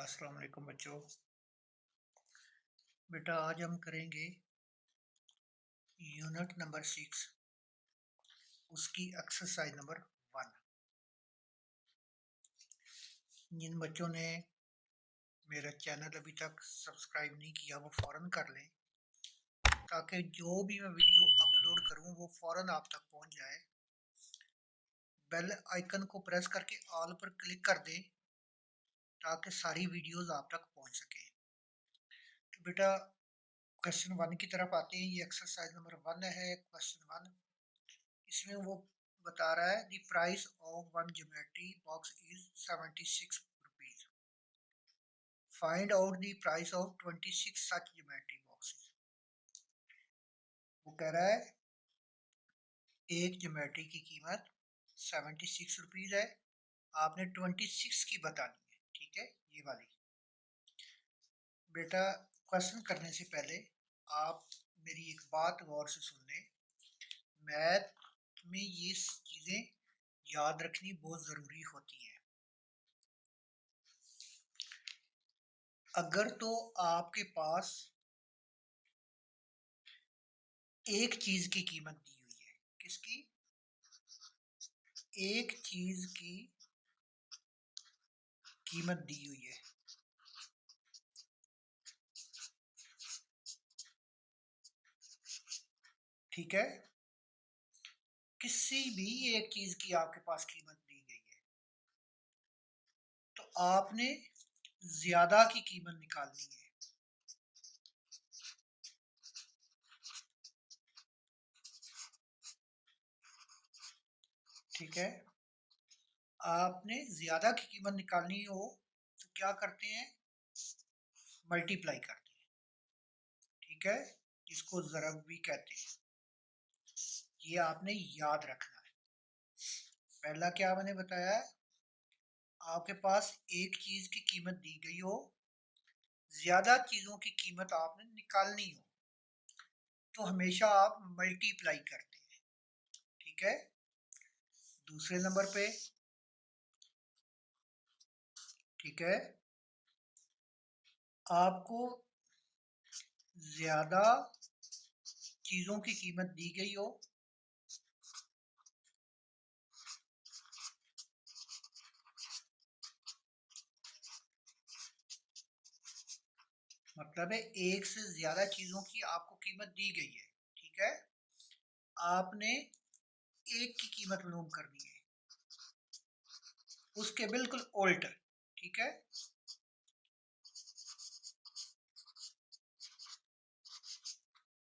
अस्सलाम वालेकुम बच्चों। बेटा आज हम करेंगे यूनिट नंबर 6, उसकी एक्सरसाइज नंबर 1। जिन बच्चों ने मेरा चैनल अभी तक सब्सक्राइब नहीं किया वो फ़ौरन कर लें, ताकि जो भी मैं वीडियो अपलोड करूं वो फ़ौरन आप तक पहुंच जाए। बेल आइकन को प्रेस करके ऑल पर क्लिक कर दें ताकि सारी वीडियोस आप तक पहुंच सके। तो बेटा क्वेश्चन 1 की तरफ आते हैं। ये एक्सरसाइज नंबर 1 है। क्वेश्चन 1 इसमें वो बता रहा है the price of one geometry box is 76 rupees. Find out the price of 26 such geometry boxes. वो कह रहा है एक ज्योमेट्री की कीमत 76 रुपीज है, आपने 26 की बतानी है। ठीक है, ये वाली। बेटा क्वेश्चन करने से पहले आप मेरी एक बात गौर से सुन लें। मैथ में ये चीज़ें याद रखनी बहुत ज़रूरी होती हैं। अगर तो आपके पास एक चीज की कीमत दी हुई है, किसकी? एक चीज की कीमत दी हुई है, ठीक है। किसी भी एक चीज की आपके पास कीमत दी गई है, तो आपने ज्यादा की कीमत निकालनी है। ठीक है, आपने ज्यादा की कीमत निकालनी हो तो क्या करते हैं? मल्टीप्लाई करते हैं। ठीक है, इसको ज़रब भी कहते हैं। ये आपने याद रखना है। पहला क्या मैंने बताया? आपके पास एक चीज की कीमत दी गई हो, ज्यादा चीजों की कीमत आपने निकालनी हो, तो हमेशा आप मल्टीप्लाई करते हैं। ठीक है। दूसरे नंबर पे, ठीक है, आपको ज्यादा चीजों की कीमत दी गई हो, मतलब है एक से ज्यादा चीजों की आपको कीमत दी गई है। ठीक है, आपने एक की कीमत मालूम करनी है, उसके बिल्कुल उल्ट। ठीक है,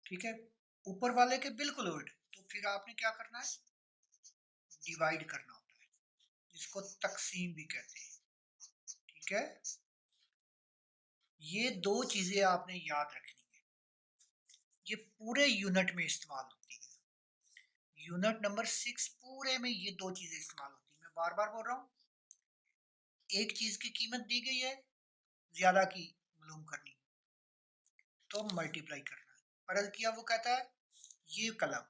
ठीक है, ऊपर वाले के बिल्कुल उल्ट। तो फिर आपने क्या करना है? डिवाइड करना होता है, जिसको तकसीम भी कहते हैं। ठीक है, ये दो चीजें आपने याद रखनी है। ये पूरे यूनिट में इस्तेमाल होती है। यूनिट नंबर 6 पूरे में ये दो चीजें इस्तेमाल होती है। मैं बार बार बोल रहा हूँ, एक चीज की कीमत दी गई है, ज्यादा की मालूम करनी, तो मल्टीप्लाई करना है। फर्ज किया, वो कहता है ये कलम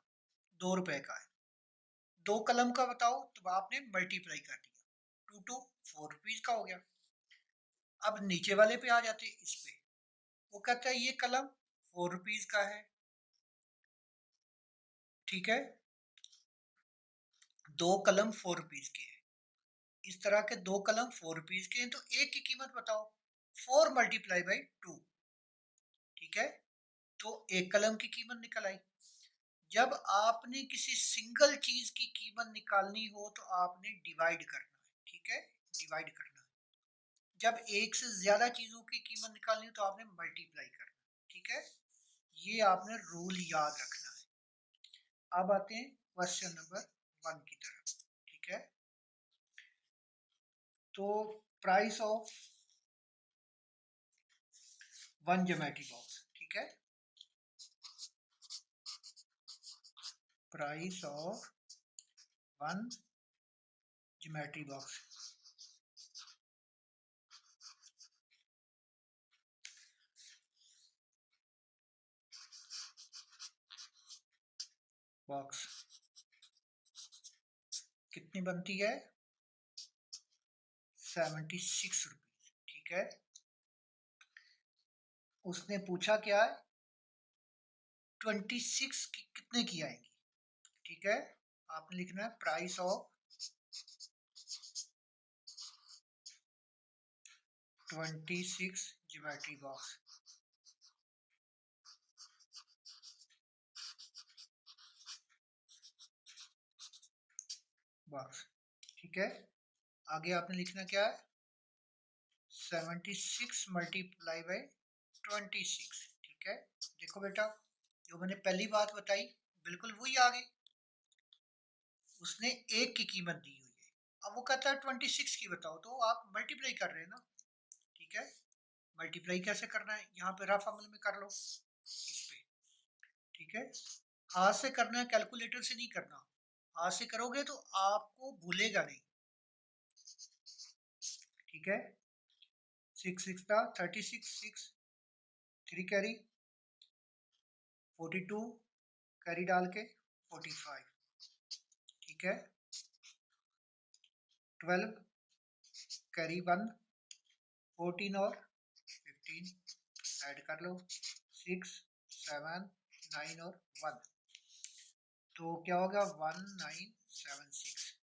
2 रुपए का है, 2 कलम का बताओ, तो आपने मल्टीप्लाई कर दिया, 2 4 रुपीज का हो गया। अब नीचे वाले पे आ जाते, इस पे। वो कहता है ये कलम 4 रुपीज का है। ठीक है, 2 कलम 4 रुपीज के हैं। इस तरह के 2 कलम 4 रुपीज के हैं, तो एक की कीमत बताओ। 4 × 2। ठीक है, तो एक कलम की कीमत निकल आई। जब आपने किसी सिंगल चीज की कीमत निकालनी हो तो आपने डिवाइड करना है। ठीक है, डिवाइड करना है। जब एक से ज्यादा चीजों की कीमत निकालनी हो तो आपने मल्टीप्लाई करना है। ठीक है, ये आपने रूल याद रखना है। अब आते हैं क्वेश्चन नंबर 1 की तरफ। ठीक है, तो price of one geometry box. ठीक है, price of one geometry box. Box कितनी बनती है? 76 रुपीज। ठीक है, उसने पूछा क्या है, 26 की कितने की आएंगी। ठीक है, आपने लिखना है प्राइस ऑफ 26 ज्योमेट्री बॉक्स। ठीक है, आगे आपने लिखना क्या है, 76 मल्टीप्लाई बाई 26। ठीक है, देखो बेटा, जो मैंने पहली बात बताई बिल्कुल वही आ गई। उसने एक की कीमत दी हुई है, अब वो कहता है 26 की बताओ, तो आप मल्टीप्लाई कर रहे हैं ना। ठीक है, मल्टीप्लाई कैसे करना है, यहाँ पे रफ अमल में कर लो इस पे। ठीक है, हाथ से करना है, कैलकुलेटर से नहीं करना। हाथ से करोगे तो आपको भूलेगा नहीं। ठीक है, 6 था 36, 6 3 कैरी 42, कैरी डाल के 45। ठीक है, 12 कैरी 1, 14 और 15 ऐड कर लो, 6 7 9 और 1, तो क्या होगा 1976।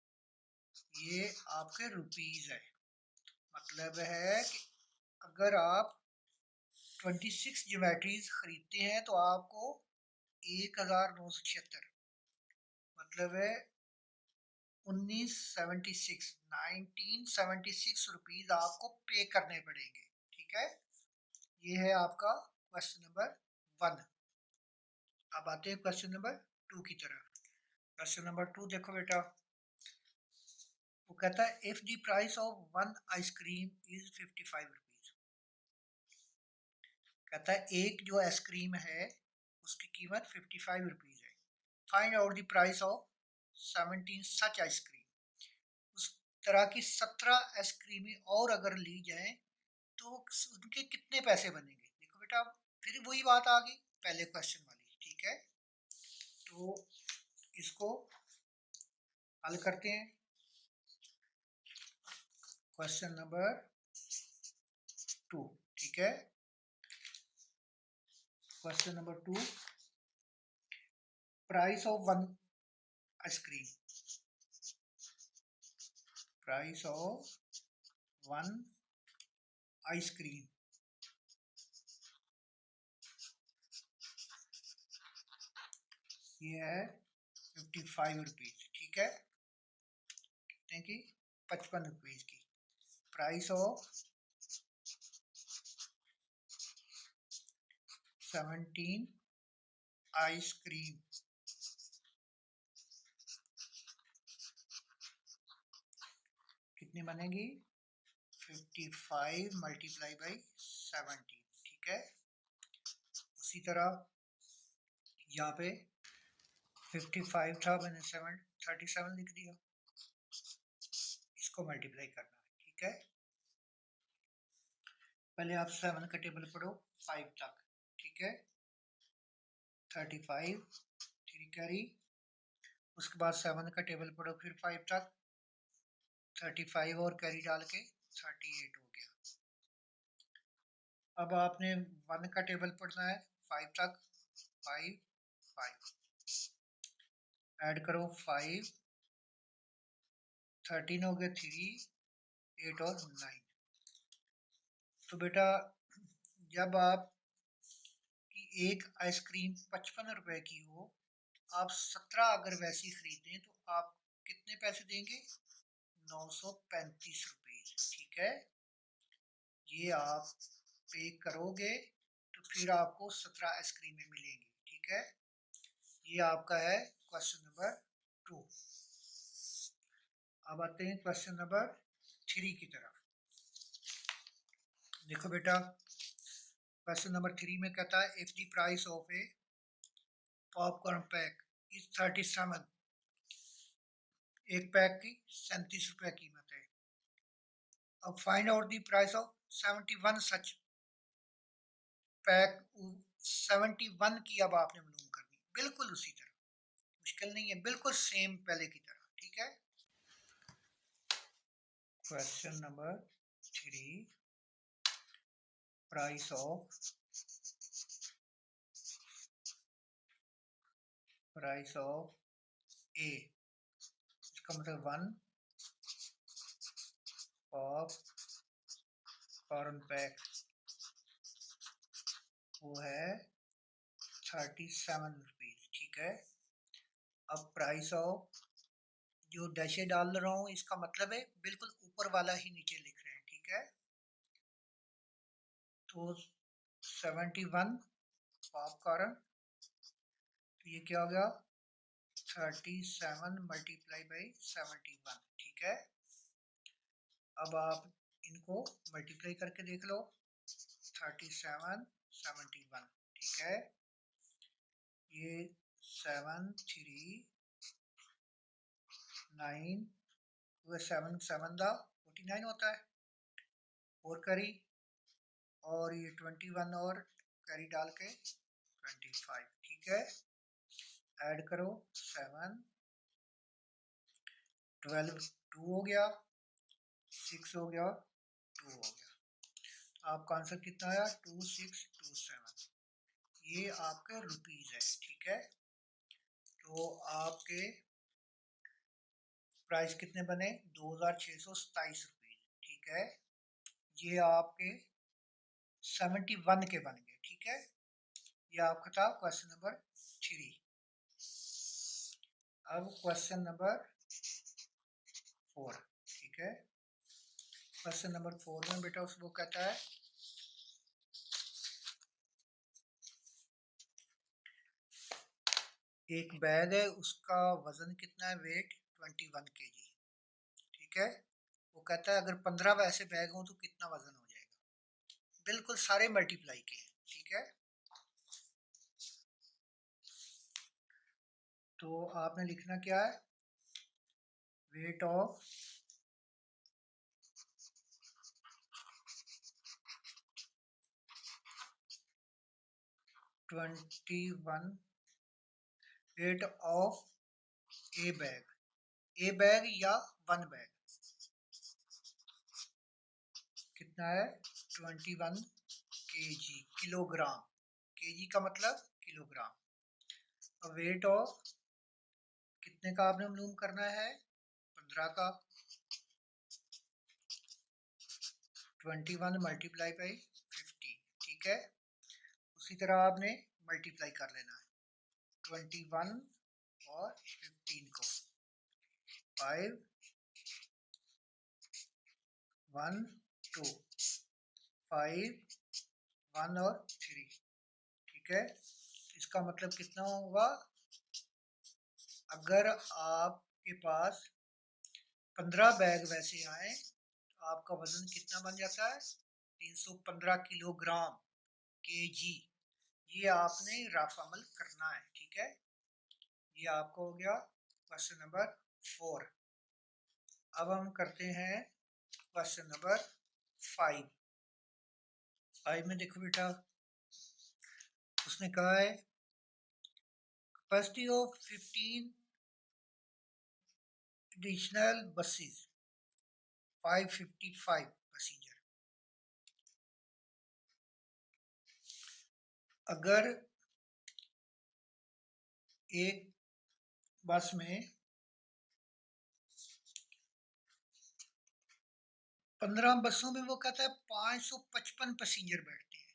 ये आपके रुपीज है। मतलब है कि अगर आप 26 ज्योमेट्रीज खरीदते हैं तो आपको 1976, मतलब है 1976 रुपीज आपको पे करने पड़ेंगे। ठीक है, ये है आपका क्वेश्चन नंबर 1। अब आते हैं क्वेश्चन नंबर 2 की तरफ। क्वेश्चन नंबर 2 देखो बेटा, वो कहता है if the price of one ice cream is 55 rupees. कहता है एक जो आइसक्रीम है उसकी कीमत 55 रुपीज है। Find out the price of 17 such ice cream. उस तरह की 17 आइसक्रीमें और अगर ली जाएं तो उनके कितने पैसे बनेंगे। देखो बेटा, फिर वही बात आ गई पहले क्वेश्चन वाली। ठीक है, तो इसको हल करते हैं। Question number 2। ठीक है, question number 2, price of one ice cream. Price of one ice cream, ये है 55 रुपीज। ठीक है, कितने की, 55 रुपीज की। प्राइस ऑफ 17 आइसक्रीम, कितनी बनेगी, 55 मल्टीप्लाई बाई 17। ठीक है, उसी तरह यहाँ पे 55 था, मैंने 37 लिख दिया, इसको मल्टीप्लाई करना है। ठीक है, पहले आप 7 का टेबल पढ़ो 5 तक। ठीक है, 35 3 कैरी, उसके बाद 7 का टेबल पढ़ो फिर 5 तक, 35 और कैरी डाल के 38 हो गया। अब आपने 1 का टेबल पढ़ना है 5 तक, 5 5 ऐड करो, 5 13 हो गया, 3 8 और 9। तो बेटा, जब आप की एक आइसक्रीम 55 रुपए की हो, आप 17 अगर वैसी खरीदें तो आप कितने पैसे देंगे, 935 रुपीज। ठीक है, ये आप पे करोगे तो फिर आपको 17 आइसक्रीमें मिलेंगी। ठीक है, ये आपका है क्वेश्चन नंबर 2। अब आते हैं क्वेश्चन नंबर 3 की तरफ। देखो बेटा, क्वेश्चन नंबर 3 में कहता है if the price of A popcorn pack is 37, एक पैक की 37 रुपए कीमत है। अब find out the price of 71 such pack. 71 की अब आपने मालूम करनी, बिल्कुल उसी तरह, मुश्किल नहीं है, बिल्कुल सेम पहले की तरह। ठीक है, question number 3, price of price of A, इसका मतलब 1 ऑफ फॉरेन पैक वो है 37 रुपीज। ठीक है, अब प्राइस ऑफ जो डैशे डाल रहा हूँ इसका मतलब है बिल्कुल ऊपर वाला ही नीचे लिख रहे हैं। ठीक है, तो 71 पॉपकॉर्न, तो ये क्या हो गया 37 मल्टीप्लाई बाई 71। ठीक है, अब आप इनको मल्टीप्लाई करके देख लो 37 71। ठीक है, ये 7 3 9 7 7 दा 49 होता है, और करी और ये 21 और करी डाल के 25। ठीक है, ऐड करो 7 12 2 हो गया, 6 हो गया, 2 हो गया। आपका आंसर कितना आया 2627। ये आपके रुपीज है। ठीक है, तो आपके प्राइस कितने बने 2627 रुपीज। ठीक है, ये आपके 71 के बन गए। ठीक है, ये आपका था क्वेश्चन नंबर 3। अब क्वेश्चन नंबर 4। ठीक है, क्वेश्चन नंबर 4 में बेटा वो कहता है एक बैग है, उसका वजन कितना है, वेट 21 kg। ठीक है, वो कहता है अगर 15 वैसे बैग हो तो कितना वजन हो जाएगा। बिल्कुल सारे मल्टीप्लाई के हैं। ठीक है, तो आपने लिखना क्या है, weight of weight of A bag या 1 बैग कितना है 21 kg, किलोग्राम। केजी का मतलब किलोग्राम। अब वेट ऑफ कितने का आपने मालूम करना है 15 का, 21 मल्टीप्लाई बाई 50। ठीक है, उसी तरह आपने मल्टीप्लाई कर लेना है 21 और 15 को, 5 1 2 5 1 और 3। ठीक है, इसका मतलब कितना होगा, अगर आपके पास 15 बैग वैसे आए तो आपका वजन कितना बन जाता है 315 किलोग्राम, केजी। ये आपने रफ अमल करना है। ठीक है, ये आपको हो गया क्वेश्चन नंबर 4। अब हम करते हैं क्वेश्चन नंबर 5। 5 में देखो बेटा, उसने कहा है capacity of 15 additional buses 555 passenger. अगर एक बस में 15 बसों में वो कहता है 555 पैसेंजर बैठते हैं।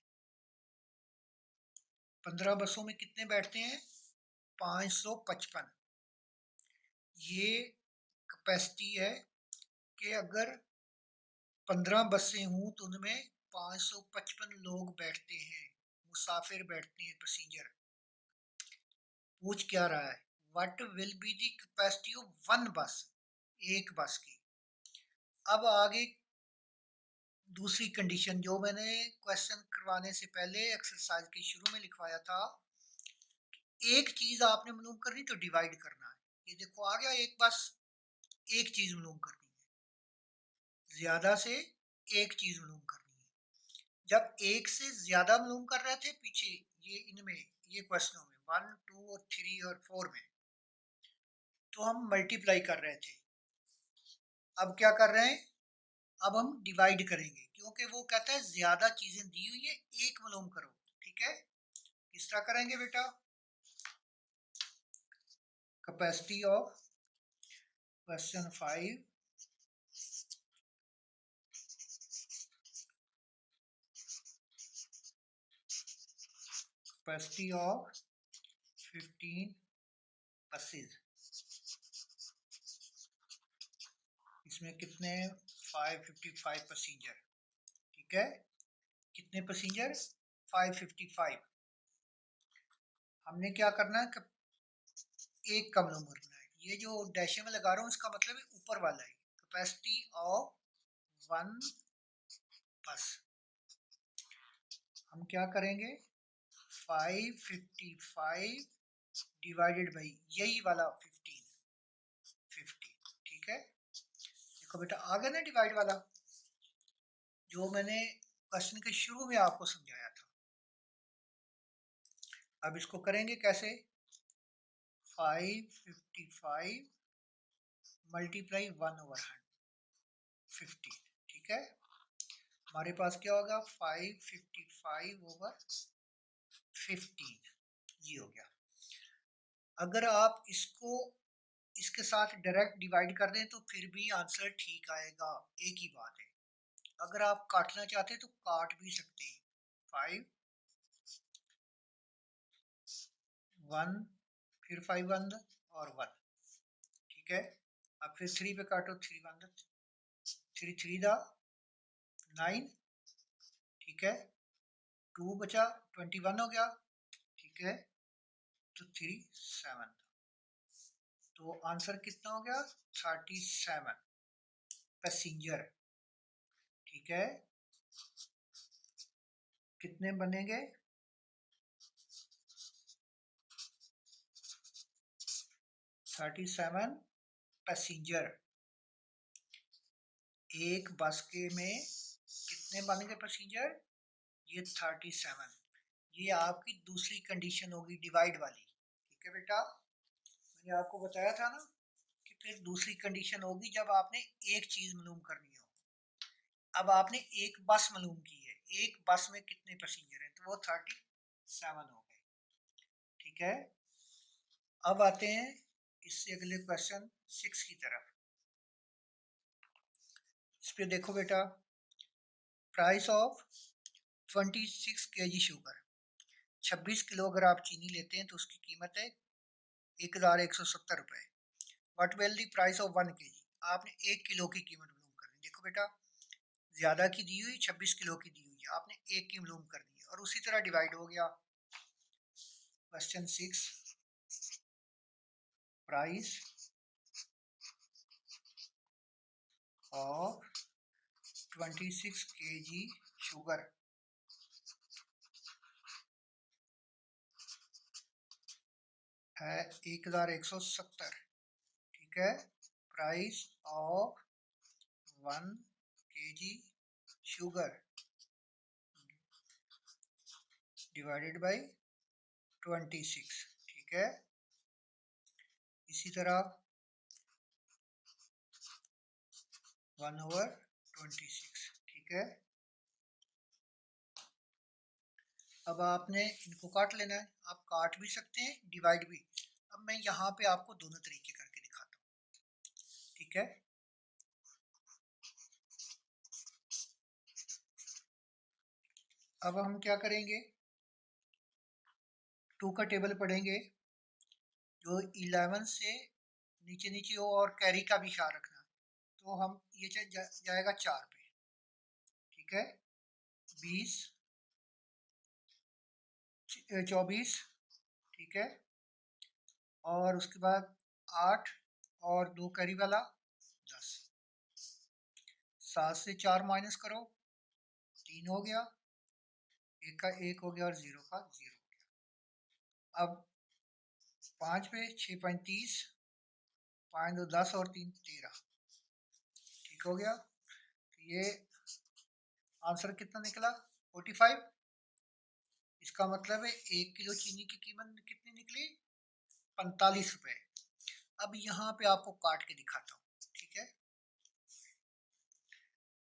15 बसों में कितने बैठते हैं 555। ये कैपेसिटी है कि अगर 15 बसें हों तो उनमें 555 लोग बैठते हैं, मुसाफिर बैठते हैं, पैसेंजर। पूछ क्या रहा है, what will be the capacity of one बस, एक बस की। अब आगे दूसरी कंडीशन जो मैंने क्वेश्चन करवाने से पहले एक्सरसाइज के शुरू में लिखवाया था, एक चीज आपने मालूम करनी तो डिवाइड करना है। ये देखो आ गया एक बस, एक चीज मालूम करनी है, ज्यादा से एक चीज मालूम करनी है। जब एक से ज्यादा मालूम कर रहे थे पीछे, ये इनमें ये क्वेश्चनों में 1 2 और 3 और 4 में, तो हम मल्टीप्लाई कर रहे थे। अब क्या कर रहे हैं, अब हम डिवाइड करेंगे, क्योंकि वो कहता है ज्यादा चीजें दी हुई है, एक मालूम करो। ठीक है, किस तरह करेंगे बेटा, capacity of question 5, capacity of 15 buses. इसमें कितने? 555 पैसेंजर। ठीक है, कितने पैसेंजर? 555। हमने क्या करना है कि एक का मालूम करना है। ये जो डैश में लगा रहा हूँ इसका मतलब है ऊपर वाला है, कैपेसिटी ऑफ वन बस। हम क्या करेंगे? 555 डिवाइडेड बाई यही वाला 15। ठीक है, देखो बेटा आ गया ना डिवाइड वाला, जो मैंने क्वेश्चन के शुरू में आपको समझाया था। अब इसको करेंगे कैसे? 555 मल्टीप्लाई 1/100, ठीक है। हमारे पास क्या होगा? 555/15, ये हो गया। अगर आप इसको इसके साथ डायरेक्ट डिवाइड कर दें तो फिर भी आंसर ठीक आएगा, एक ही बात है। अगर आप काटना चाहते हैं तो काट भी सकते हैं। 5 1 फिर 5 1 और 1, ठीक है। अब फिर 3 पे काटो, 3 1 3 3 दा 9, ठीक है। 2 बचा 21 हो गया, ठीक है। तो 3 7, तो आंसर कितना हो गया? 37 पैसेंजर, ठीक है। कितने बनेंगे? 37 पैसेंजर। एक बस के में कितने बनेंगे पैसेंजर? ये 37। ये आपकी दूसरी कंडीशन होगी डिवाइड वाली, ठीक है बेटा। मैंने आपको बताया था ना कि फिर दूसरी कंडीशन होगी जब आपने एक चीज मालूम करनी हो। अब आपने एक बस मालूम की है, एक बस में कितने पैसेंजर हैं, तो वो 37 हो गए, ठीक है। अब आते हैं इससे अगले क्वेश्चन 6 की तरफ। इस पे देखो बेटा, price of 26 kg sugar, 26 kilo अगर आप चीनी लेते हैं तो उसकी कीमत है 1170 रुपये। What will the price of 1 kg? आपने 1 किलो की कीमत मालूम करनी। देखो बेटा, ज़्यादा की दी हुई 26 किलो की दी हुई है, आपने एक की मालूम कर दी और उसी तरह डिवाइड हो गया। Question 6, price of 26 kg sugar है 1170, ठीक है। Price of 1 kg sugar divided by 26, ठीक है। इसी तरह 1/26, ठीक है। अब आपने इनको काट लेना है, आप काट भी सकते हैं, डिवाइड भी। अब मैं यहाँ पे आपको दोनों तरीके करके दिखाता हूँ, ठीक है। अब हम क्या करेंगे? 2 का टेबल पढ़ेंगे, जो 11 से नीचे नीचे हो, और कैरी का भी ख्याल रखना। तो हम ये जाएगा 4 पे, ठीक है। 20 24, ठीक है। और उसके बाद 8 और 2 कैरी वाला 10। 7 से 4 माइनस करो, 3 हो गया, एक का 1 हो गया और 0 का 0 हो गया। अब 5 पे 6 5 30, 5 2 10 और 3 13, ठीक हो गया। तो ये आंसर कितना निकला? 45। इसका मतलब है 1 किलो चीनी की कीमत कितनी निकली? 45 रुपए। अब यहाँ पे आपको काट के दिखाता हूँ, ठीक है।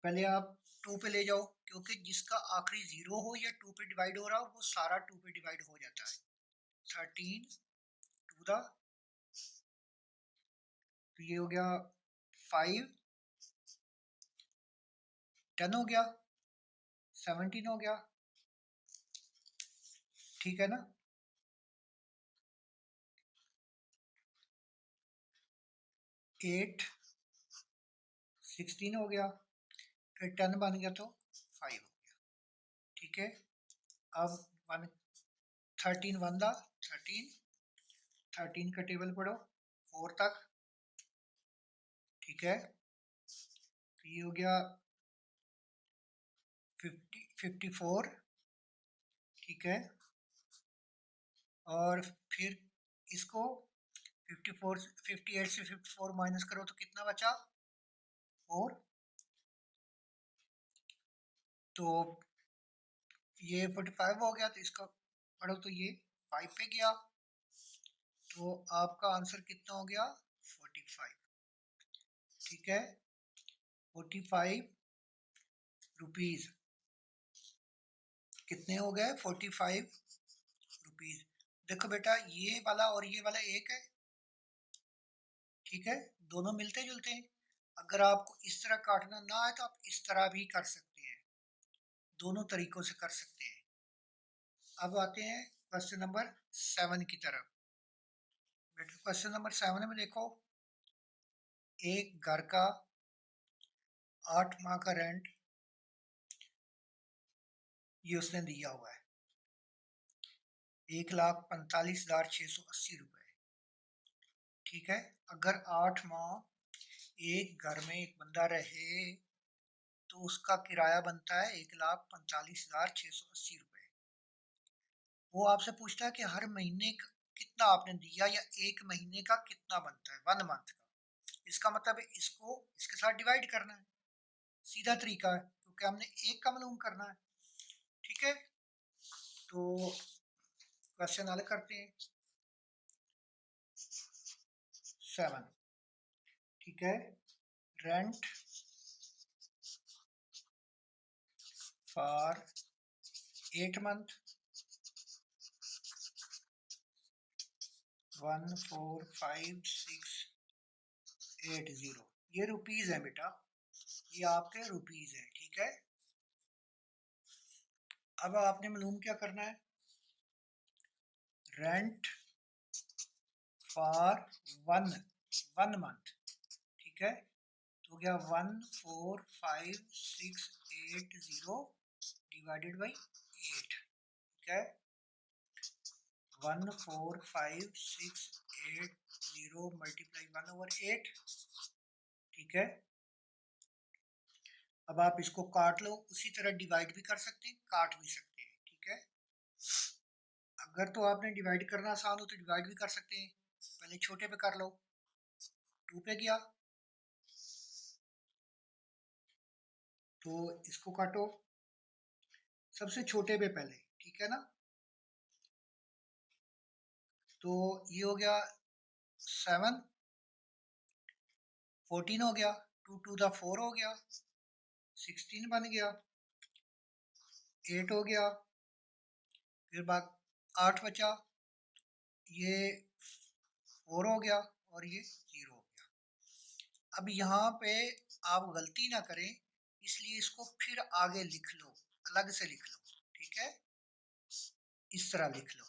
पहले आप 2 पे ले जाओ, क्योंकि जिसका आखिरी 0 हो या 2 पे डिवाइड हो रहा हो वो सारा 2 पे डिवाइड हो जाता है। 13 2 दा तो ये हो गया 5, 10 हो गया, 17 हो गया, ठीक है ना। 8, 16 हो गया, फिर 10 बन गया तो 5 हो गया, ठीक है। अब 1, 13 वन दा 13, 13 का टेबल पढ़ो 4 तक, ठीक है। तो ये हो गया 54, ठीक है। और फिर इसको 54, 58 से 54 माइनस करो तो कितना बचा, 4। तो ये 45 हो गया, तो इसका पढ़ो तो ये 5 पे गया, तो आपका आंसर कितना हो गया, 45, ठीक है। 45 रुपीज कितने हो गए, 45 रुपीज। देखो बेटा, ये वाला और ये वाला एक है, ठीक है, दोनों मिलते जुलते हैं। अगर आपको इस तरह काटना ना आए तो आप इस तरह भी कर सकते हैं, दोनों तरीकों से कर सकते हैं। अब आते हैं क्वेश्चन नंबर 7 की तरफ। बेटा क्वेश्चन नंबर 7 में देखो, एक घर का 8 माह का रेंट ये उसने दिया हुआ है, 1,45,680 रुपये, ठीक है। अगर 8 माह एक घर में एक बंदा रहे तो उसका किराया बनता है 1,45,680 रुपये। वो आपसे पूछता है कि हर महीने कितना आपने दिया, या एक महीने का कितना बनता है, 1 मंथ का। इसका मतलब है इसको इसके साथ डिवाइड करना है, सीधा तरीका है, क्योंकि हमने एक का मालूम करना है, ठीक है। तो क्वेश्चन हल करते हैं। 7, ठीक है। रेंट फॉर 8 मंथ 145,680, ये रुपीज है बेटा, ये आपके रुपीज है, ठीक है। अब आपने मालूम क्या करना है, रेंट फॉर वन मंथ, ठीक है। तो गया 145,680 डिवाइडेड बाई 8, ठीक है। 145,680 मल्टीप्लाई 1/8, ठीक है। अब आप इसको काट लो, उसी तरह डिवाइड भी कर सकते हैं, काट भी सकते हैं, ठीक है। अगर तो आपने डिवाइड करना आसान हो तो डिवाइड भी कर सकते हैं, पहले छोटे पे कर लो, 2 पे गया, तो इसको काटो सबसे छोटे पे पहले, ठीक है ना। तो ये हो गया 7, 14 हो गया, 2 टू द 4 हो गया, 16 बन गया, 8 हो गया, फिर बाद 8 बचा, ये 4 हो गया, और ये 0 हो गया। अब यहाँ पे आप गलती ना करें, इसलिए इसको फिर आगे लिख लो, अलग से लिख लो, ठीक है, इस तरह लिख लो।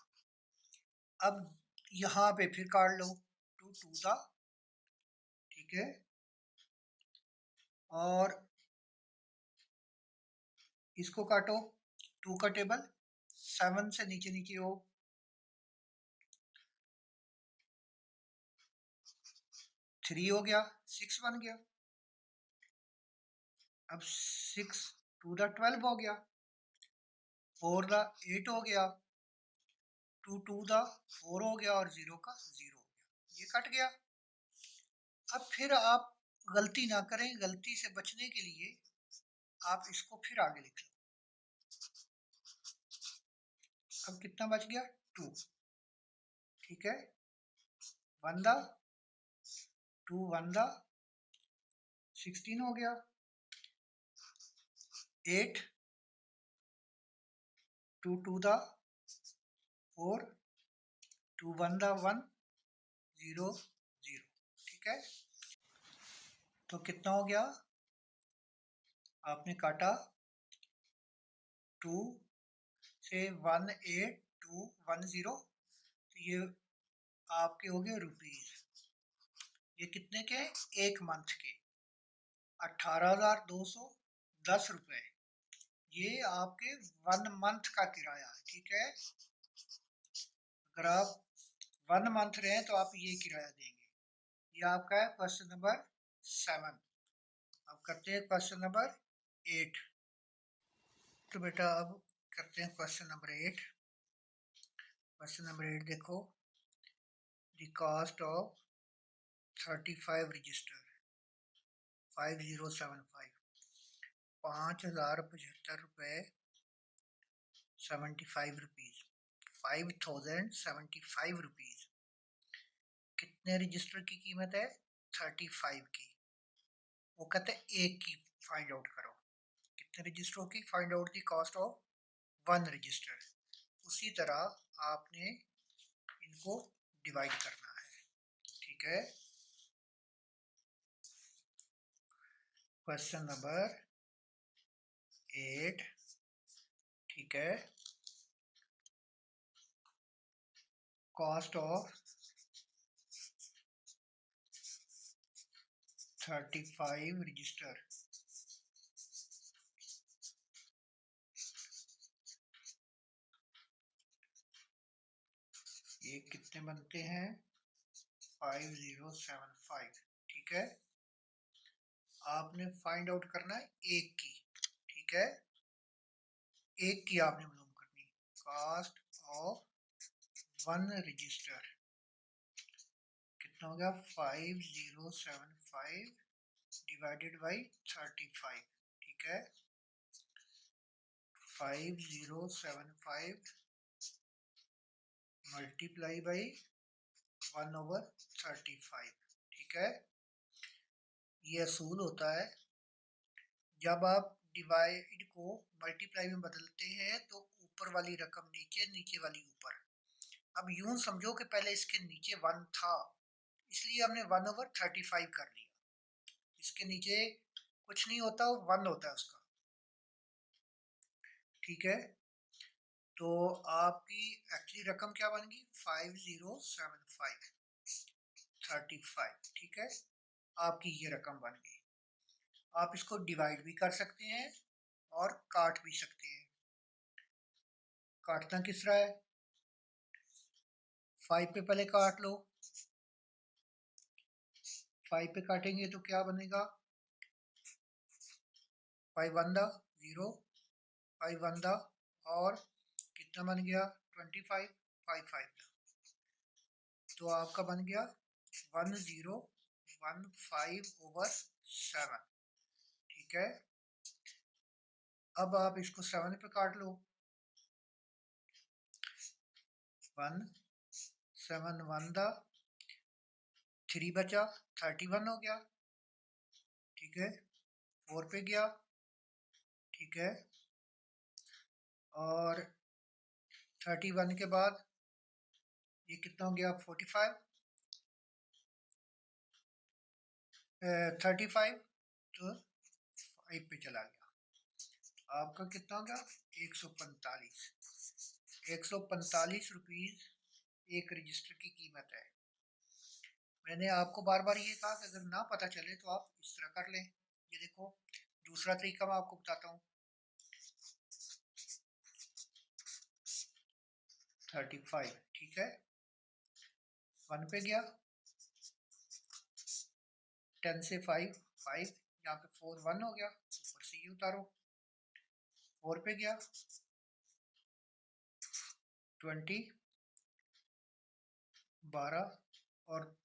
अब यहाँ पे फिर काट लो, 2 टू द, ठीक है। और इसको काटो, 2 का टेबल 7 से नीचे नीचे हो, 3 हो गया, 6 बन गया। अब 6 टू द 12 हो गया, 4 द 8 हो गया, 2 टू द 4 हो गया, और 0 का 0 हो गया, ये कट गया। अब फिर आप गलती ना करें, गलती से बचने के लिए आप इसको फिर आगे लिख लो। अब कितना बच गया, 2, ठीक है। 1 द 2 1 द 16 हो गया, 8 2 टू द 4, 2 1 द 1 0 0, ठीक है। तो कितना हो गया, आपने काटा 2 से 18210, तो ये आपके हो गए रुपीज। ये कितने के, एक मंथ के 18,210 रुपए। ये आपके 1 मंथ का किराया है, ठीक है। अगर आप 1 मंथ रहे तो आप ये किराया देंगे। ये आपका है क्वेश्चन नंबर 7। अब करते हैं क्वेश्चन नंबर 8। तो बेटा अब करते हैं क्वेश्चन नंबर 8। क्वेश्चन नंबर 8 देखो, द कॉस्ट ऑफ 35 रजिस्टर 5075, 5,075 रुपये 75 रुपीज, 5,075 रुपीज। कितने रजिस्टर की कीमत है, 35 की। वो कहते हैं एक की फाइंड आउट करो। कितने रजिस्टरों की find out the cost of 1 register. उसी तरह आपने इनको डिवाइड करना है, ठीक है। क्वेश्चन नंबर 8, ठीक है। कॉस्ट ऑफ 35 रजिस्टर, ये कितने बनते हैं, 5075, ठीक है। आपने फाइंड आउट करना है एक की, ठीक है। एक की आपने मालूम करनी, कॉस्ट ऑफ 1 रजिस्टर कितना हो गया, 5075 डिवाइडेड बाई 35, ठीक है। 5075 मल्टीप्लाई बाई 1/35, ठीक है। ये असूल होता है, जब आप डिवाइड को मल्टीप्लाई में बदलते हैं तो ऊपर वाली रकम नीचे, नीचे वाली ऊपर। अब यूं समझो कि पहले इसके नीचे 1 था, इसलिए हमने 1/35 कर लिया। इसके नीचे कुछ नहीं होता, वो 1 होता है उसका, ठीक है। तो आपकी एक्चुअली रकम क्या बन गई, 5075 35, ठीक है। आपकी ये रकम बन गई। आप इसको डिवाइड भी कर सकते हैं और काट भी सकते हैं। काटना किस तरह है, 5 पे पहले काट लो। 5 पे काटेंगे तो क्या बनेगा, 5 1 0, 5 1 और कितना बन गया 25, 5 5, तो आपका बन गया 1015/7, ठीक है। अब आप इसको 7 पे काट लो, 1 7 1 3 बचा, 31 हो गया, ठीक है। 4 पे गया, ठीक है। और 31 के बाद ये कितना हो गया, 45 35, तो 5 पे चला गया। आपका कितना हो गया, 145, 145 रुपीज एक रजिस्टर की कीमत है। मैंने आपको बार बार ये कहा कि अगर ना पता चले तो आप इस तरह कर लें। ये देखो दूसरा तरीका मैं आपको बताता हूँ। 35, ठीक है। 1 पे गया, 10 से 5 5, यहाँ पे 4 1 हो गया, ऊपर से ये उतारो। 4 पे गया, 20 12 और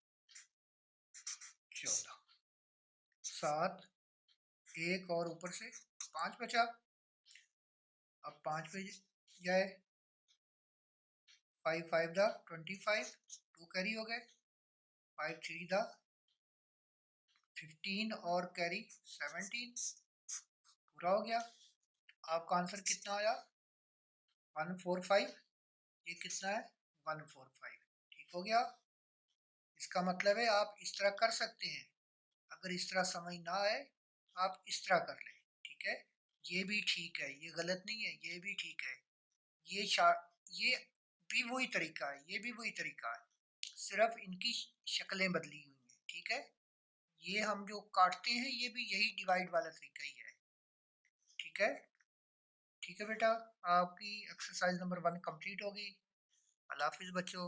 14, 7 1 और ऊपर से 5 बचा। अब 5 पे जाए, 5 5 25, 2 कैरी हो गए, 5 3 15 और कैरी 17, पूरा हो गया। आपका आंसर कितना आया, 145। ये कितना है, 145, ठीक हो गया। इसका मतलब है आप इस तरह कर सकते हैं अगर इस तरह समझ ना आए आप इस तरह कर लें, ठीक है। ये भी ठीक है, ये गलत नहीं है, ये भी ठीक है। ये शा ये भी वही तरीका है, ये भी वही तरीका है, सिर्फ इनकी शक्लें बदली हुई हैं, ठीक है। ये हम जो काटते हैं ये भी यही डिवाइड वाला तरीका ही है, ठीक है। ठीक है बेटा, आपकी एक्सरसाइज नंबर 1 कंप्लीट होगी। अल्लाह हाफिज बच्चों।